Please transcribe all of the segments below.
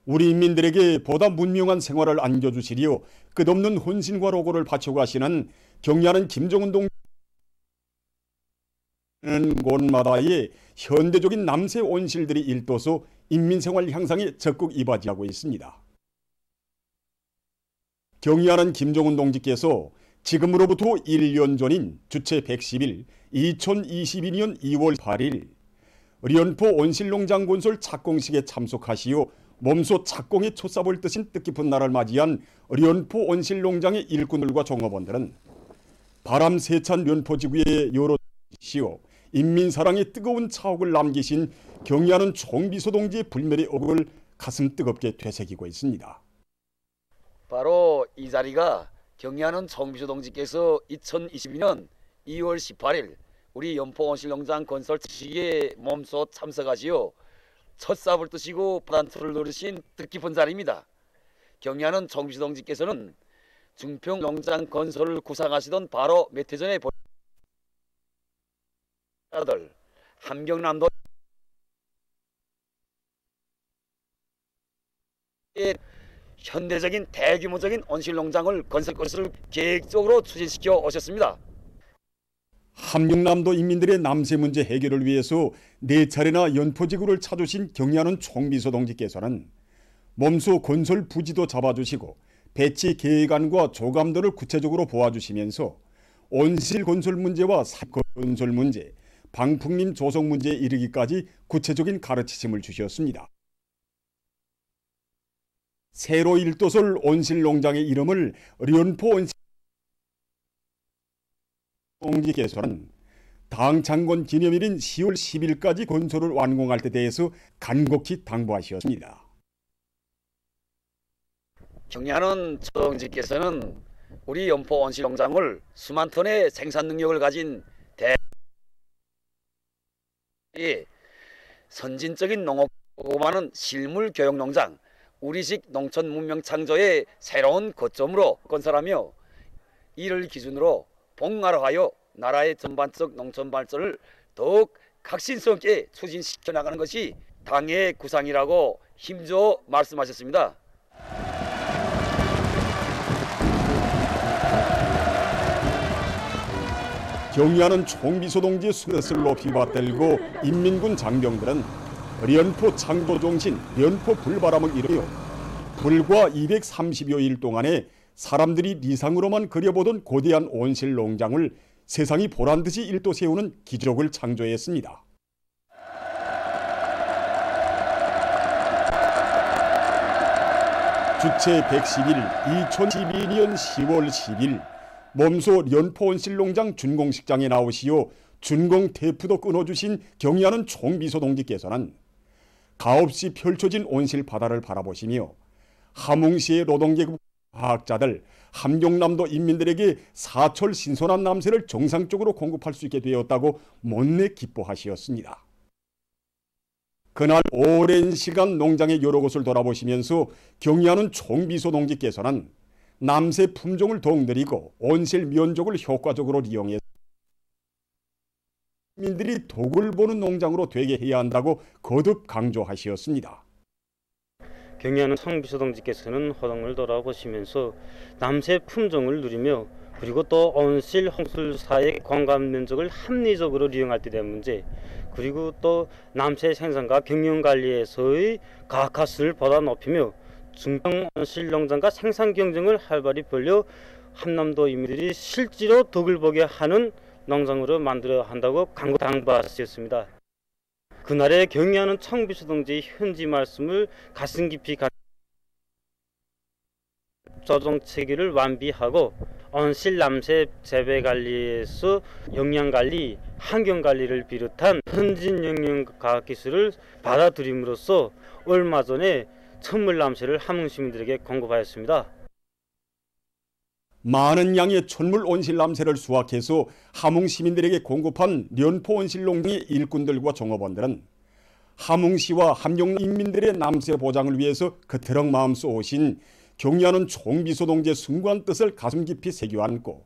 우리 인민들에게 보다 문명한 생활을 안겨주시리요 끝없는 헌신과 로고를 바쳐가시는 경의하는 김정은 동지는 곳마다의 현대적인 남새 온실들이 일도서 인민생활 향상에 적극 이바지하고 있습니다. 경의하는 김정은 동지께서 지금으로부터 1년 전인 주체 110일 2022년 2월 8일 리언포 온실농장 건설 착공식에 참석하시어 몸소 착공에 초삽을 뜨신 뜻깊은 날을 맞이한 리언포 온실농장의 일꾼들과 종업원들은 바람 세찬 련포지구의 여러 시오 인민사랑의 뜨거운 차옥을 남기신 경의하는 총비서 동지의 불멸의 억을 가슴 뜨겁게 되새기고 있습니다. 바로 이 자리가 경의하는 총비서 동지께서 2022년 2월 18일 우리 연포 온실농장 건설 시기에 몸소 참석하시어 첫 삽을 뜨시고 바람투를 누르신 뜻깊은 자리입니다. 경의하는 총비서 동지께서는 중평 농장 건설을 구상하시던 바로 몇 해 전에 아들 함경남도 현대적인 대규모적인 온실농장을 건설 것을 계획적으로 추진시켜 오셨습니다. 함경남도 인민들의 남새 문제 해결을 위해서 4차례나 연포지구를 찾으신 경의하는 총비서 동지께서는 몸소 건설 부지도 잡아주시고 배치 계획안과 조감도를 구체적으로 보아주시면서 온실 건설 문제와 건설 문제, 방풍림 조성 문제에 이르기까지 구체적인 가르치심을 주셨습니다. 새로 일도설 온실농장의 이름을 리언포 온실 동지께서는 당 창건 기념일인 10월 10일까지 건설을 완공할 데 대해서 간곡히 당부하셨습니다. 경의하는 동지께서는 우리 연포 온실농장을 수만 톤의 생산 능력을 가진 선진적인 농업하는 실물 교육 농장, 우리식 농촌 문명 창조의 새로운 거점으로 건설하며 이를 기준으로 봉화화하여 나라의 전반적 농촌 발전을 더욱 각신성 있게 추진시켜 나가는 것이 당의 구상이라고 힘줘 말씀하셨습니다. 경의하는 총비서 동지의 수레를 높이 받들고 인민군 장병들은 리언포 창조정신, 리언포 불바람을 이루며 불과 230여일 동안에 사람들이 리상으로만 그려보던 거대한 온실농장을 세상이 보란듯이 일도 세우는 기적을 창조했습니다. 주체 110일 2012년 10월 10일 몸소 연포 온실농장 준공식장에 나오시어 준공 테이프도 끊어주신 경의하는 총비서 동지께서는 가없이 펼쳐진 온실 바다를 바라보시며 함흥시의 노동계급 과학자들, 함경남도 인민들에게 사철 신선한 남새를 정상적으로 공급할 수 있게 되었다고 못내 기뻐하시었습니다. 그날 오랜 시간 농장의 여러 곳을 돌아보시면서 경의하는 총비서 동지께서는 남새 품종을 더욱 늘리고 온실 면적을 효과적으로 이용해 민들이 덕을 보는 농장으로 되게 해야 한다고 거듭 강조하셨습니다. 경의하는 총비서 동지께서는 호동을 돌아보시면서 남새 품종을 누리며 그리고 또 온실 홍술사의 공간 면적을 합리적으로 이용할 때 대한 문제, 그리고 또 남새 생산과 경영 관리에서의 가카스를 보다 높이며 중평 온실농장과 생산 경쟁을 활발히 벌여 함남도 인민들이 실제로 덕을 보게 하는 농장으로 만들어야 한다고 강구 당부하셨습니다. 그날의 경의하는 총비서 동지의 현지 말씀을 가슴 깊이 조정 체계를 완비하고 온실 남새 재배 관리에서 영양 관리, 환경 관리를 비롯한 현진 영양 과학 기술을 받아들임으로써 얼마 전에 천물 남새를 함흥 시민들에게 공급하였습니다. 많은 양의 천물 온실 남새를 수확해서 함흥 시민들에게 공급한 련포 온실농장의 일꾼들과 종업원들은 함흥시와 함경 인민들의 남새 보장을 위해서 그토록 마음 쏘신 경의하는 총비서 동지의 숭고한 뜻을 가슴 깊이 새겨 안고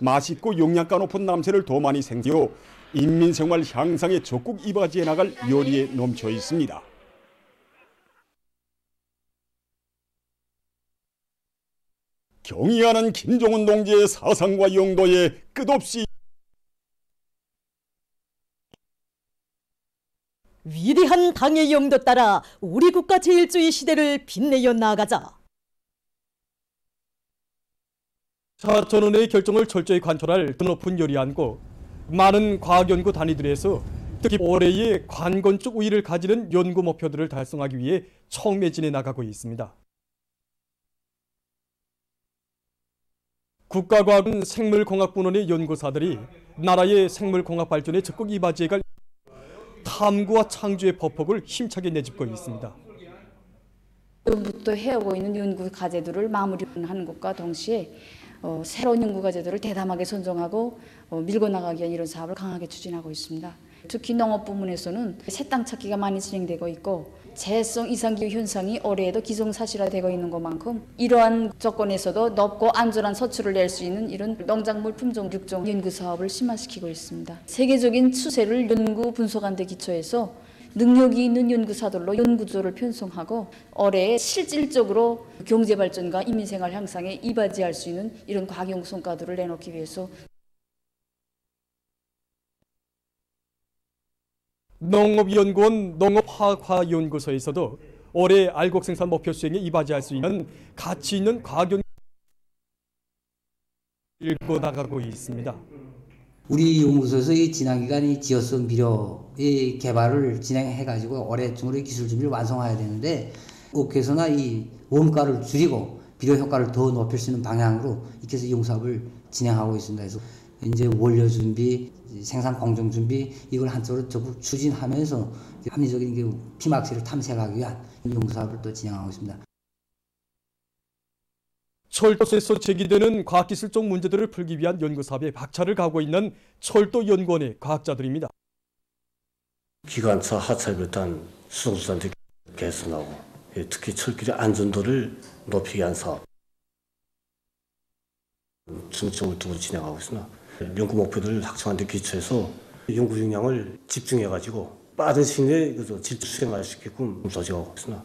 맛있고 영양가 높은 남새를 더 많이 생기어 인민생활 향상에 적극 이바지해 나갈 요리에 넘쳐 있습니다. 경의하는 김정은 동지의 사상과 용도에 끝없이 위대한 당의 영도 따라 우리 국가 제일주의 시대를 빛내어 나가자. 전원의 결정을 철저히 관철할 드높은 열의안고 많은 과학연구 단위들에서 특히 올해의 관건적 우위를 가지는 연구 목표들을 달성하기 위해 청매진해 나가고 있습니다. 국가과학원 생물공학분원의 연구사들이 나라의 생물공학 발전에 적극 이바지해갈 탐구와 창조의 법폭을 힘차게 내짚고 있습니다. 부터 해오고 있는 연구 과제들을 마무리하는 것과 동시에 새로운 연구 과제들을 대담하게 선정하고 밀고 나가기 위한 이런 사업을 강하게 추진하고 있습니다. 특히 농업 부문에서는 새 땅 찾기가 많이 진행되고 있고 재해성 이상기후 현상이 올해에도 기정사실화되고 있는 것만큼 이러한 조건에서도 높고 안전한 서출을 낼 수 있는 이런 농작물 품종 육종 연구 사업을 심화시키고 있습니다. 세계적인 추세를 연구 분석한 데 기초해서 능력이 있는 연구사들로 연구조를 편성하고 올해 실질적으로 경제발전과 인민생활 향상에 이바지할 수 있는 이런 과학연구 성과들을 내놓기 위해서 농업연구원 농업화학연구소에서도 올해 알곡 생산 목표 수행에 이바지할 수 있는 가치 있는 과학연구 읽고 나가고 있습니다. 우리 연구소에서 이 지난 기간 이 지어성 비료의 개발을 진행해가지고 올해 중으로 기술 준비를 완성해야 되는데 업계에서나 이 원가를 줄이고 비료 효과를 더 높일 수 있는 방향으로 이렇게 해서 연구사업을 진행하고 있습니다. 그래서 이제 원료 준비, 생산 공정 준비 이걸 한쪽으로 적극 추진하면서 합리적인 피막시를 탐색하기 위한 연구사업을 또 진행하고 있습니다. 철도에서 제기되는 과학기술적 문제들을 풀기 위한 연구사업에 박차를 가하고 있는 철도연구원의 과학자들입니다. 기관차 하차를 비롯한 수송수단들 개선하고 특히 철길의 안전도를 높이기 위한 사업 중점을 두고 진행하고 있습니다. 연구 목표들을 확정한 데 기초해서 연구 역량을 집중해가지고 빠른 시일 내에 질주 수행할 수 있게끔 조직하고 있습니다.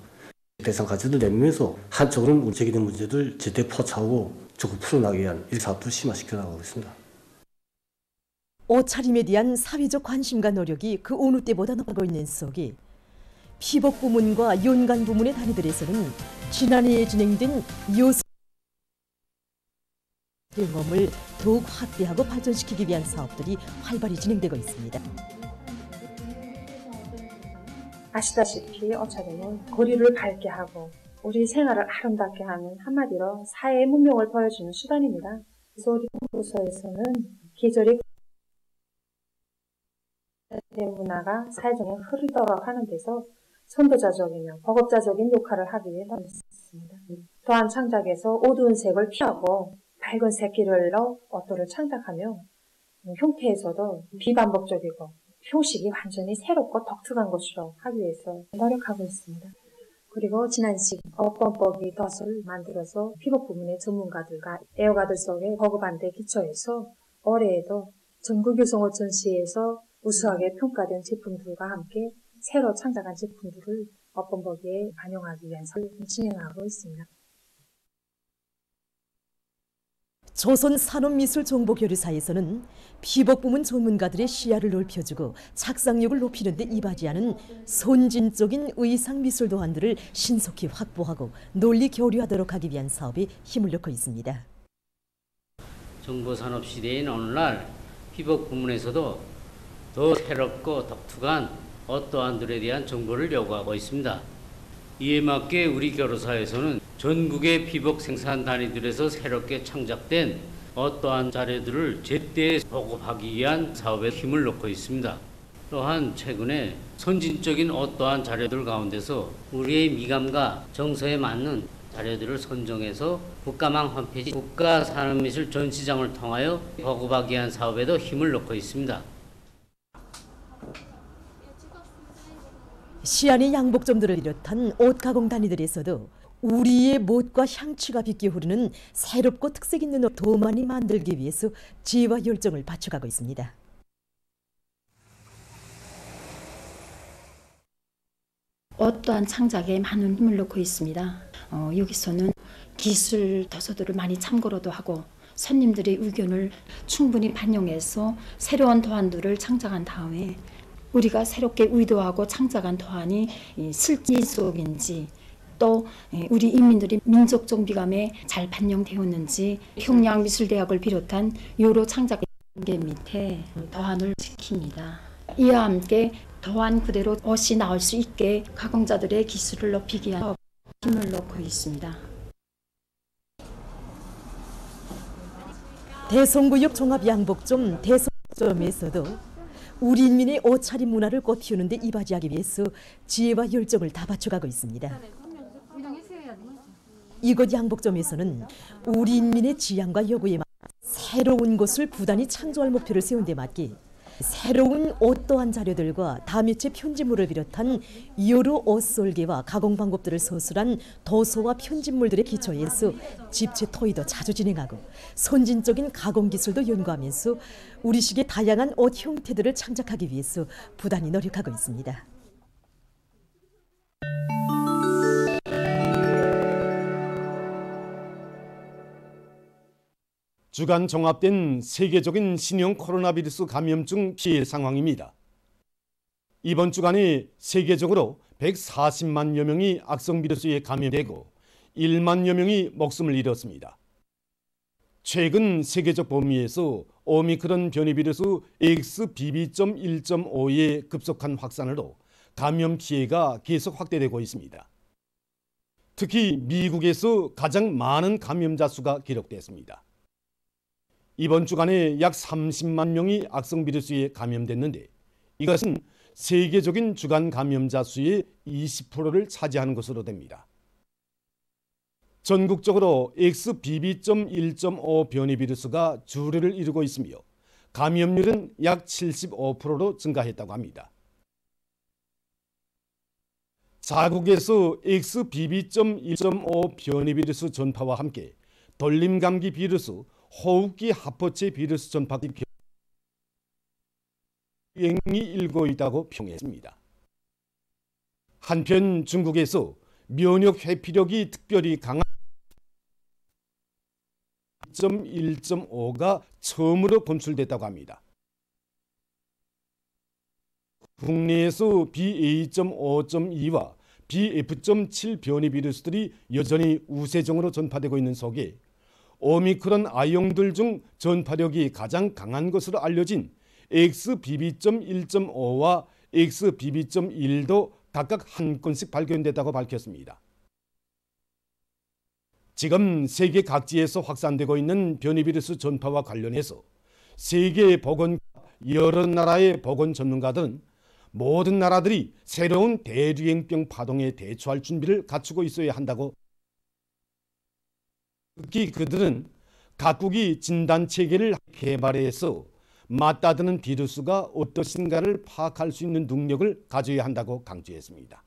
대상 과제를 내면서 한쪽으로는 제기된 문제들 제때 포착하고 적극 풀어나가기 위한 이 사업도 심화시켜 나가고 있습니다. 옷차림에 대한 사회적 관심과 노력이 그 어느 때보다 높아지고 있는 속에 피복 부문과 연관 부문의 단위들에서는 지난해 진행된 요소 경험을 더욱 확대하고 발전시키기 위한 사업들이 활발히 진행되고 있습니다. 아시다시피 어차피는 거리를 밝게 하고 우리 생활을 아름답게 하는 한마디로 사회의 문명을 보여주는 수단입니다. 그래서 우리 연구소에서는 계절이 문화가 사회적인 흐르도록 하는 데서 선도자적이며 보급자적인 역할을 하기 위해 노력했습니다. 또한 창작에서 어두운 색을 피하고 밝은 색깔로 옷들을 창작하며 형태에서도 비반복적이고 표식이 완전히 새롭고 독특한 것으로 하기 위해서 노력하고 있습니다. 그리고 지난 시기 어법법이 덫을 만들어서 피복 부문의 전문가들과 애호가들 속에 보급한 데 기초해서 올해에도 전국유성호 전시에서 우수하게 평가된 제품들과 함께 새로 창작한 제품들을 어법법에 반영하기 위해서 진행하고 있습니다. 조선산업미술정보교류사에서는 피복부문 전문가들의 시야를 넓혀주고 착상력을 높이는 데 이바지하는 선진적인 의상미술 도안들을 신속히 확보하고 논리 교류하도록 하기 위한 사업에 힘을 넣고 있습니다. 정보산업 시대인 오늘날 피복부문에서도 더 새롭고 독특한 어떠한들에 대한 정보를 요구하고 있습니다. 이에 맞게 우리 교류사에서는 전국의 피복 생산 단위들에서 새롭게 창작된 어떠한 자료들을 제때 보급하기 위한 사업에 힘을 넣고 있습니다. 또한 최근에 선진적인 어떠한 자료들 가운데서 우리의 미감과 정서에 맞는 자료들을 선정해서 국가망 홈페이지 국가산업미술 전시장을 통하여 보급하기 위한 사업에도 힘을 넣고 있습니다. 시안의 양복점들을 비롯한 옷 가공 단위들에서도 우리의 멋과 향취가 빗겨 흐르는 새롭고 특색 있는 옷 더 많이 만들기 위해서 지혜와 열정을 바쳐가고 있습니다. 옷 또한 창작에 많은 힘을 넣고 있습니다. 여기서는 기술 도서들을 많이 참고로도 하고 손님들의 의견을 충분히 반영해서 새로운 도안들을 창작한 다음에 우리가 새롭게 의도하고 창작한 도안이 실질 속인지 또 우리 인민들이 민족적 미감에 잘 반영되었는지 평양미술대학을 비롯한 여러 창작 계 밑에 도안을 지킵니다. 이와 함께 도안 그대로 옷이 나올 수 있게 가공자들의 기술을 높이기 위한 힘을 놓고 있습니다. 대성구역 종합양복점 대성점에서도 우리 인민의 옷차림 문화를 꽃피우는 데 이바지하기 위해서 지혜와 열정을 다 바쳐가고 있습니다. 이곳 양복점에서는 우리 인민의 지향과 요구에 맞게 새로운 것을 부단히 창조할 목표를 세운 데 맞게 새로운 옷 또한 자료들과 다묘체 편집물을 비롯한 여러 옷 설계와 가공 방법들을 서술한 도서와 편집물들의 기초에서 집체 토의도 자주 진행하고 선진적인 가공 기술도 연구하면서 우리식의 다양한 옷 형태들을 창작하기 위해서 부단히 노력하고 있습니다. 주간 종합된 세계적인 신형 코로나 바이러스 감염증 피해 상황입니다. 이번 주간에 세계적으로 140만여 명이 악성 바이러스에 감염되고 1만여 명이 목숨을 잃었습니다. 최근 세계적 범위에서 오미크론 변이 바이러스 XBB.1.5의 급속한 확산으로 감염 피해가 계속 확대되고 있습니다. 특히 미국에서 가장 많은 감염자 수가 기록됐습니다. 이번 주간에 약 30만 명이 악성 바이러스에 감염됐는데 이것은 세계적인 주간 감염자 수의 20%를 차지하는 것으로 됩니다. 전국적으로 XBB.1.5 변이 바이러스가 주류를 이루고 있으며 감염률은 약 75%로 증가했다고 합니다. 자국에서 XBB.1.5 변이 바이러스 전파와 함께 돌림감기 바이러스, 호흡기 합포체 바이러스 전파기 유행이 일고 있다고 평했습니다. 한편 중국에서 면역 회피력이 특별히 강한 1.5가 처음으로 검출됐다고 합니다. 국내에서 BA.5.2와 BF.7 변이 바이러스들이 여전히 우세종으로 전파되고 있는 속에 오미크론 아형들 중 전파력이 가장 강한 것으로 알려진 XBB.1.5와 XBB.1도 각각 한 건씩 발견됐다고 밝혔습니다. 지금 세계 각지에서 확산되고 있는 변이 바이러스 전파와 관련해서 세계보건 여러 나라의 보건 전문가들은 모든 나라들이 새로운 대유행병 파동에 대처할 준비를 갖추고 있어야 한다고, 특히 그들은 각국이 진단체계를 개발해서 맞닿는 바이러스가 어떠신가를 파악할 수 있는 능력을 가져야 한다고 강조했습니다.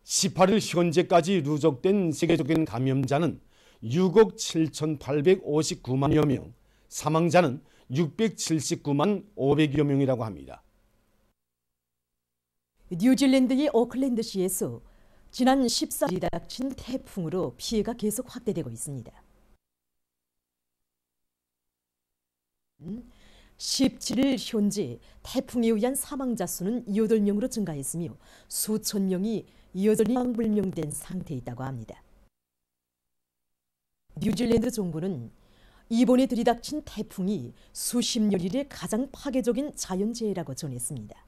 18일 현재까지 누적된 세계적인 감염자는 6억 7,859만여 명, 사망자는 679만 500여 명이라고 합니다. 뉴질랜드의 오클랜드시에서 지난 14일에 닥친 태풍으로 피해가 계속 확대되고 있습니다. 17일 현재 태풍에 의한 사망자 수는 8명으로 증가했으며 수천 명이 여전히 불명된 상태에 있다고 합니다. 뉴질랜드 정부는 이번에 들이닥친 태풍이 수십 년 이래 가장 파괴적인 자연재해라고 전했습니다.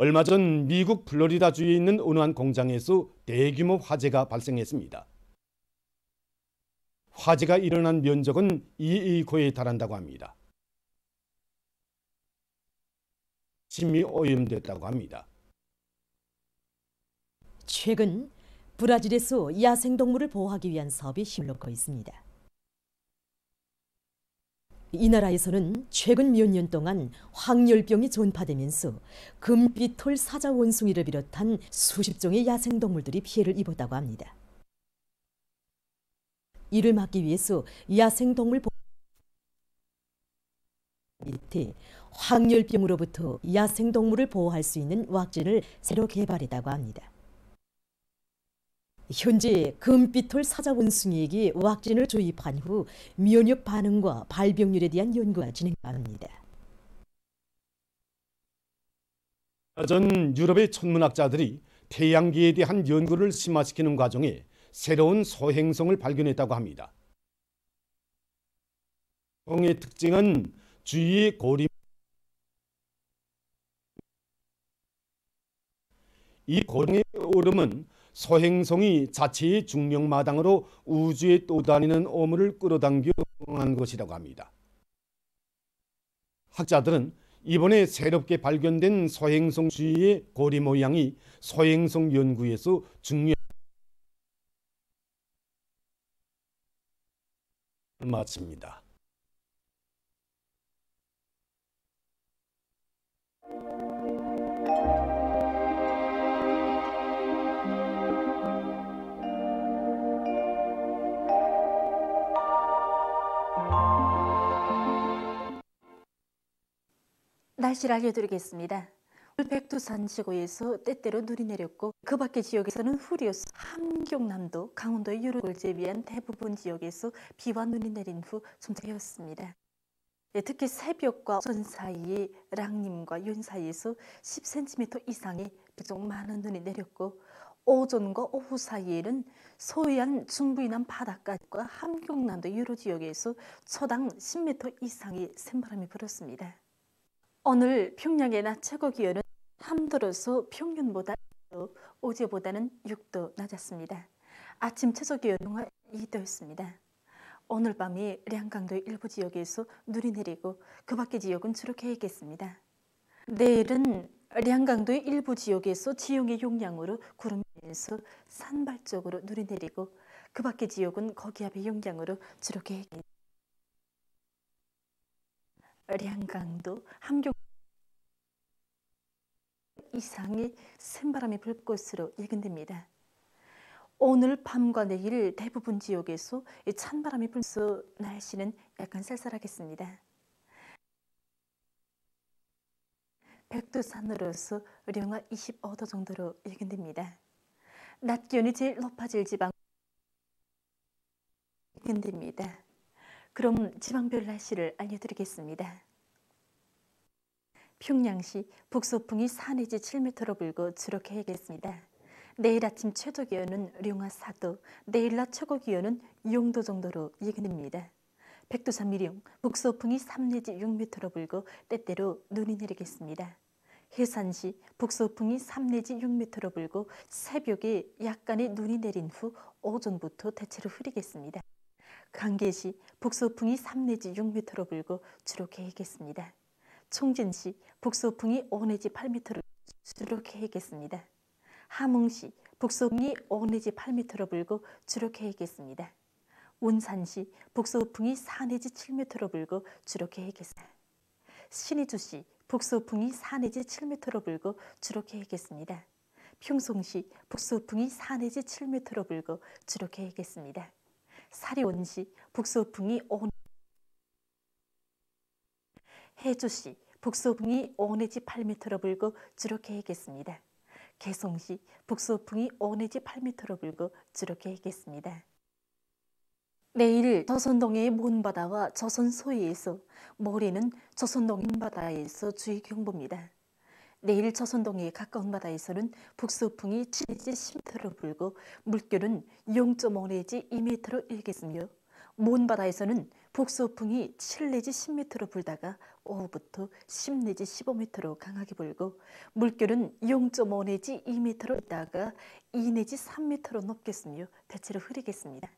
얼마 전 미국 플로리다주에 있는 어느 한 공장에서 대규모 화재가 발생했습니다. 화재가 일어난 면적은 2에이커에 달한다고 합니다. 심히 오염됐다고 합니다. 최근 브라질에서 야생동물을 보호하기 위한 사업에 힘을 놓고 있습니다. 이 나라에서는 최근 몇 년 동안 황열병이 전파되면서 금빛털 사자 원숭이를 비롯한 수십 종의 야생동물들이 피해를 입었다고 합니다. 이를 막기 위해서 야생동물 밑에 황열병으로부터 야생동물을 보호할 수 있는 왁진을 새로 개발했다고 합니다. 현재 금빛털 사자 원숭이에게 왁진을 주입한 후 면역 반응과 발병률에 대한 연구가 진행합니다. 전 유럽의 천문학자들이 태양계에 대한 연구를 심화시키는 과정에 새로운 소행성을 발견했다고 합니다. 성의 특징은 주위의 고리, 이 고리의 오름은 소행성이 자체의 중력마당으로 우주에 떠다니는 오물을 끌어당겨 한 것이라고 합니다. 학자들은 이번에 새롭게 발견된 소행성 주위의 고리 모양이 소행성 연구에서 중요한 마칩니다. 날씨를 알려드리겠습니다. 오늘 백두산 지구에서 때때로 눈이 내렸고 그 밖의 지역에서는 흐렸어. 함경남도, 강원도의 유럽을 제외한 대부분 지역에서 비와 눈이 내린 후 정체되었습니다. 특히 새벽과 오전 사이에 랑림과 윤 사이에서 10cm 이상의 비록 많은 눈이 내렸고 오전과 오후 사이에는 서해안 중부이남 바닷가과 함경남도 여러 지역에서 초당 10m 이상의 샘바람이 불었습니다. 오늘 평양의 낮 최고 기온은 함도로서 평년보다 2도, 어제보다는 6도 낮았습니다. 아침 최저 기온은 2도였습니다. 오늘 밤에 량강도의 일부 지역에서 눈이 내리고 그 밖의 지역은 주로 개겠습니다. 내일은 량강도의 일부 지역에서 지형의 용량으로 구름이 내려서 산발적으로 눈이 내리고 그 밖의 지역은 거기압의 용량으로 주로 개겠습니다. 량강도, 함경 이상의 샘바람이 불 것으로 예견됩니다. 오늘 밤과 내일 대부분 지역에서 찬바람이 불면서 날씨는 약간 쌀쌀하겠습니다. 백두산으로서 영하 25도 정도로 예견됩니다. 낮 기온이 제일 높아질 지방 예견됩니다. 그럼 지방별 날씨를 알려드리겠습니다. 평양시 북서풍이 4 내지 7m로 불고 주로 개겠습니다. 내일 아침 최저 기온은 영하 4도, 내일 낮 최고 기온은 0도 정도로 예견됩니다. 백두산 미령 북서풍이 3 내지 6m로 불고 때때로 눈이 내리겠습니다. 해산시 북서풍이 3 내지 6m로 불고 새벽에 약간의 눈이 내린 후 오전부터 대체로 흐리겠습니다. 강계시 북서풍이 3 내지 6m로 불고 주로 개겠습니다. 총진시 북서풍이 5 내지 8m로 주로 개겠습니다. 함흥시 북서풍이 5 내지 8m로 불고 주로 개겠습니다. 운산시 북서풍이 4 내지 7m로 불고 주로 개겠습니다. 신의주시 북서풍이 4 내지 7m로 불고 주로 개겠습니다. 평송시 북서풍이 4 내지 7m로 불고 주로 개겠습니다. 사리온시 북서풍이 5 해주시 북서풍이 5 내지 8m로 불고 주로 개겠습니다. 개성시 북서풍이 5 내지 8m로 불고 주로 개겠습니다. 내일 조선동해의 먼바다와 조선 서해에서, 모레는 조선동해 먼바다에서 주의 경보입니다. 내일 조선동해에 가까운 바다에서는 북서풍이 7 내지 10m로 불고 물결은 0.5 내지 2m로 일겠으며 먼 바다에서는 북서풍이 7 내지 10m로 불다가 오후부터 10 내지 15m로 강하게 불고 물결은 0.5 내지 2m로 일다가 2 내지 3m로 높겠으며 대체로 흐리겠습니다.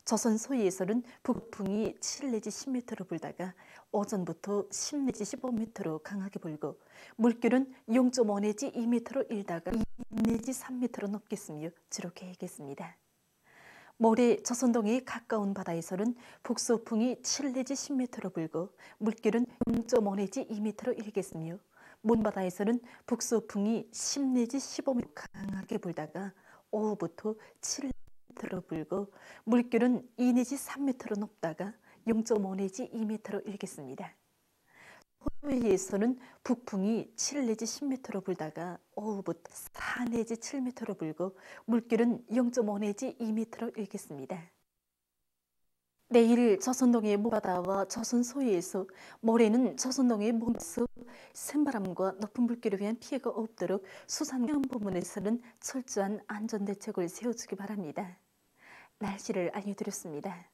조선 서해에서는 북풍이 7 내지 10m로 불다가 오전부터 10 내지 15m로 강하게 불고 물결은 0.5 내지 2m로 일다가 2 내지 3m로 높겠으며 주로 개겠습니다. 모레 조선동해에 가까운 바다에서는 북서풍이 7 내지 10m로 불고 물결은 0.5 내지 2m로 일겠으며 먼 바다에서는 북서풍이 10 내지 15m 강하게 불다가 오후부터 7m로 불고 물결은 2 내지 3m로 높다가 0.5 내지 2m로 일겠습니다. 호위에서는 북풍이 7 내지 10m로 불다가 오후부터 4 내지 7m로 불고 물결은 0.5 내지 2m로 일겠습니다. 내일 조선동해 모바다와 조선 소해에서, 모레는 조선동해 몸에서 센바람과 높은 물결에 의한 피해가 없도록 수산경 부문에서는 철저한 안전대책을 세워주기 바랍니다. 날씨를 알려드렸습니다.